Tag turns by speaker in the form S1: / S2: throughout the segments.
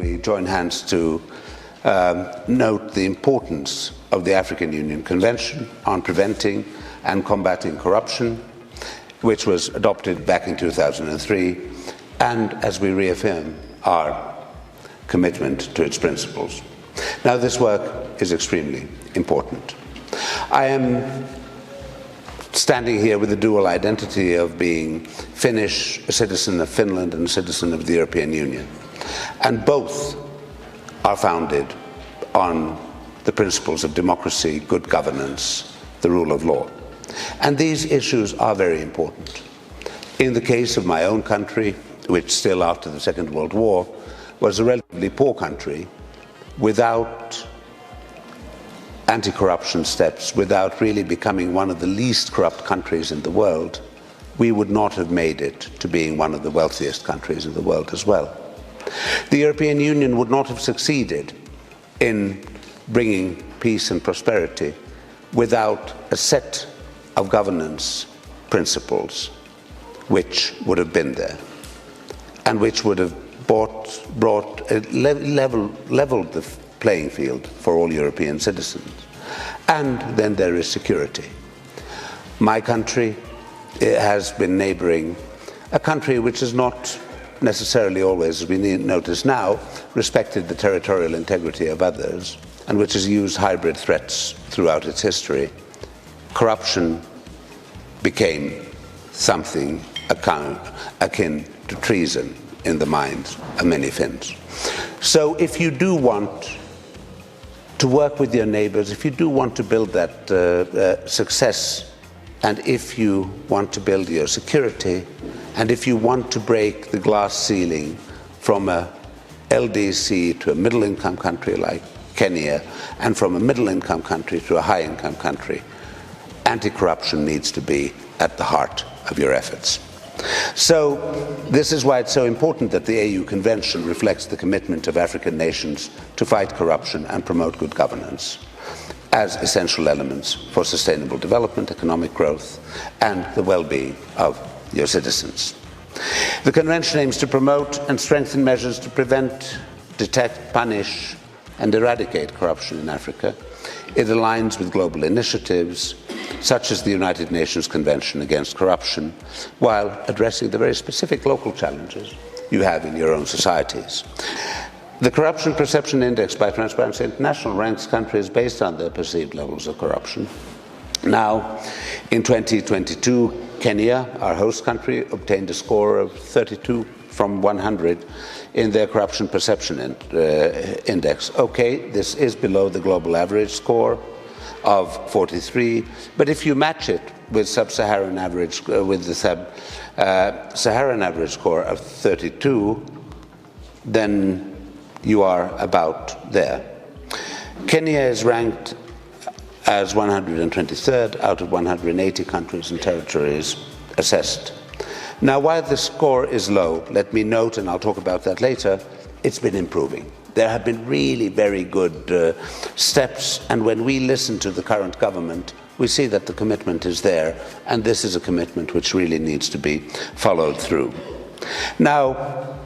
S1: we join hands to note the importance of the African Union Convention on Preventing and Combating Corruption, which was adopted back in 2003, and as we reaffirm our commitment to its principles. Now, this work is extremely important. I am standing here with the dual identity of being Finnish, a citizen of Finland, and a citizen of the European Union. And both are founded on the principles of democracy, good governance, the rule of law. And these issues are very important. In the case of my own country, which still after the Second World War was a relatively poor country, without anti-corruption steps, without really becoming one of the least corrupt countries in the world, we would not have made it to being one of the wealthiest countries in the world as well. The European Union would not have succeeded in bringing peace and prosperity without a set of governance principles which would have been there and which would have leveled the playing field for all European citizens. And then there is security. My country has been neighboring a country which has not necessarily always, as we notice now, respected the territorial integrity of others, and which has used hybrid threats throughout its history. Corruption became something akin to treason in the minds of many Finns. So if you do want to work with your neighbors, if you do want to build that success, and if you want to build your security, and if you want to break the glass ceiling from a LDC to a middle-income country like Kenya, and from a middle-income country to a high-income country, anti-corruption needs to be at the heart of your efforts. So this is why it's so important that the AU Convention reflects the commitment of African nations to fight corruption and promote good governance as essential elements for sustainable development, economic growth, and the well-being of your citizens. The Convention aims to promote and strengthen measures to prevent, detect, punish, and eradicate corruption in Africa. It aligns with global initiatives such as the United Nations Convention Against Corruption, while addressing the very specific local challenges you have in your own societies. The Corruption Perception Index by Transparency International ranks countries based on their perceived levels of corruption. Now, in 2022, Kenya, our host country, obtained a score of 32 from 100 in their Corruption Perception Index. Okay, this is below the global average score of 43, but if you match it with sub-Saharan average, with the Saharan average score of 32, then you are about there. Kenya is ranked as 123rd out of 180 countries and territories assessed. Now, while the score is low, let me note, and I'll talk about that later, it's been improving. There have been really very good steps, and when we listen to the current government, we see that the commitment is there, and this is a commitment which really needs to be followed through. Now,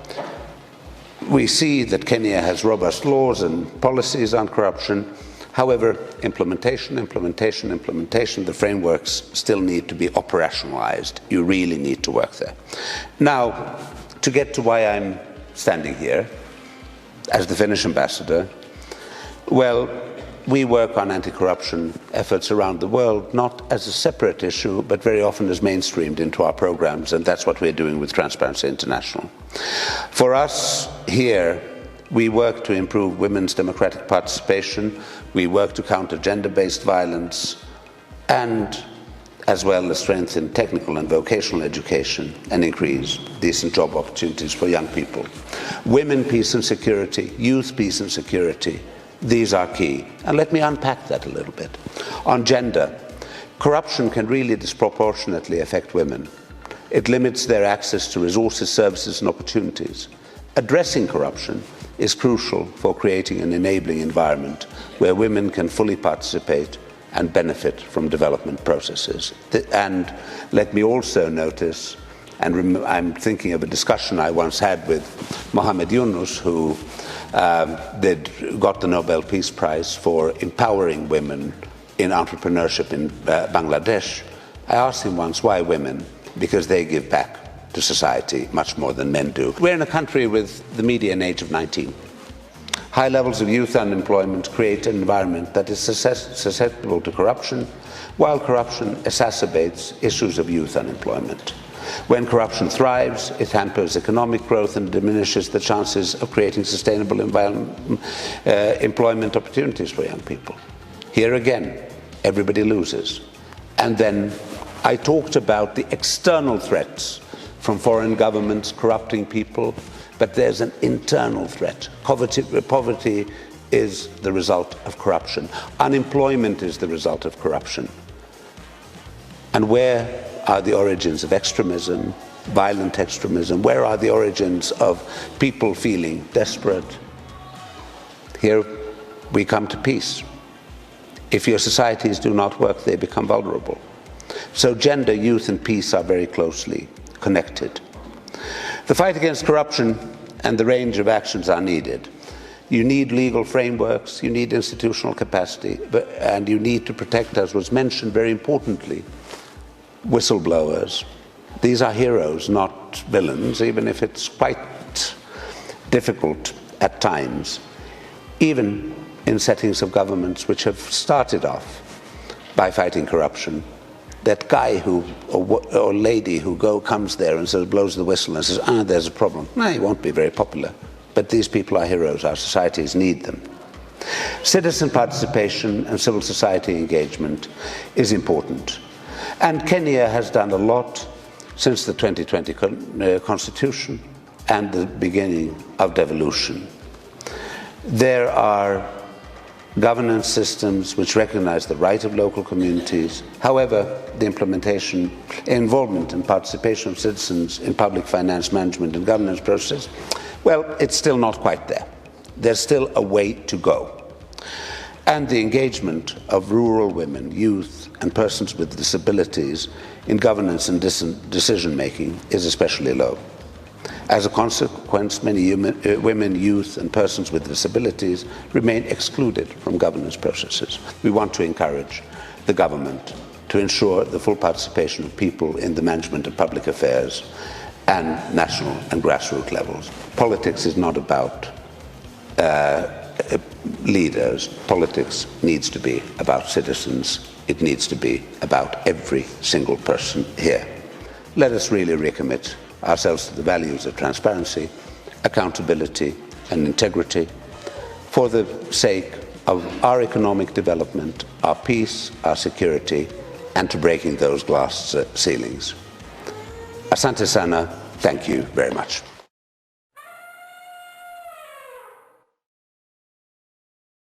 S1: we see that Kenya has robust laws and policies on corruption. However, implementation, the frameworks still need to be operationalized. You really need to work there. Now, to get to why I'm standing here as the Finnish ambassador, well, we work on anti-corruption efforts around the world, not as a separate issue, but very often as mainstreamed into our programs, and that's what we're doing with Transparency International. For us here, we work to improve women's democratic participation, we work to counter gender-based violence, and as well as strengthen technical and vocational education and increase decent job opportunities for young people. Women, peace and security, youth, peace and security, these are key. And let me unpack that a little bit. On gender, corruption can really disproportionately affect women. It limits their access to resources, services and opportunities. Addressing corruption is crucial for creating an enabling environment where women can fully participate and benefit from development processes. And let me also notice And I'm thinking of a discussion I once had with Mohammed Yunus, who got the Nobel Peace Prize for empowering women in entrepreneurship in Bangladesh. I asked him once, why women? Because they give back to society much more than men do. We're in a country with the median age of 19. High levels of youth unemployment create an environment that is susceptible to corruption, while corruption exacerbates issues of youth unemployment. When corruption thrives, it hampers economic growth and diminishes the chances of creating sustainable employment opportunities for young people. Here again, everybody loses. And then I talked about the external threats from foreign governments corrupting people, but there's an internal threat. Poverty is the result of corruption. Unemployment is the result of corruption. And where are the origins of extremism, violent extremism? Where are the origins of people feeling desperate? Here we come to peace. If your societies do not work, they become vulnerable. So gender, youth and peace are very closely connected. The fight against corruption and the range of actions are needed. You need legal frameworks, you need institutional capacity, and you need to protect, as was mentioned very importantly, whistleblowers. These are heroes, not villains, even if it's quite difficult at times, even in settings of governments which have started off by fighting corruption. That guy or lady who comes there and blows the whistle and says, there's a problem. No, he won't be very popular. But these people are heroes. Our societies need them. Citizen participation and civil society engagement is important. And Kenya has done a lot since the 2020 constitution and the beginning of devolution. There are governance systems which recognize the right of local communities. However, the implementation, involvement and participation of citizens in public finance management and governance process, well, it's still not quite there. There's still a way to go. And the engagement of rural women, youth and persons with disabilities in governance and decision-making is especially low. As a consequence, many women, youth and persons with disabilities remain excluded from governance processes. We want to encourage the government to ensure the full participation of people in the management of public affairs and national and grassroots levels. Politics is not about leaders. Politics needs to be about citizens. It needs to be about every single person here. Let us really recommit ourselves to the values of transparency, accountability and integrity for the sake of our economic development, our peace, our security, and to breaking those glass ceilings. Asante sana, thank you very much.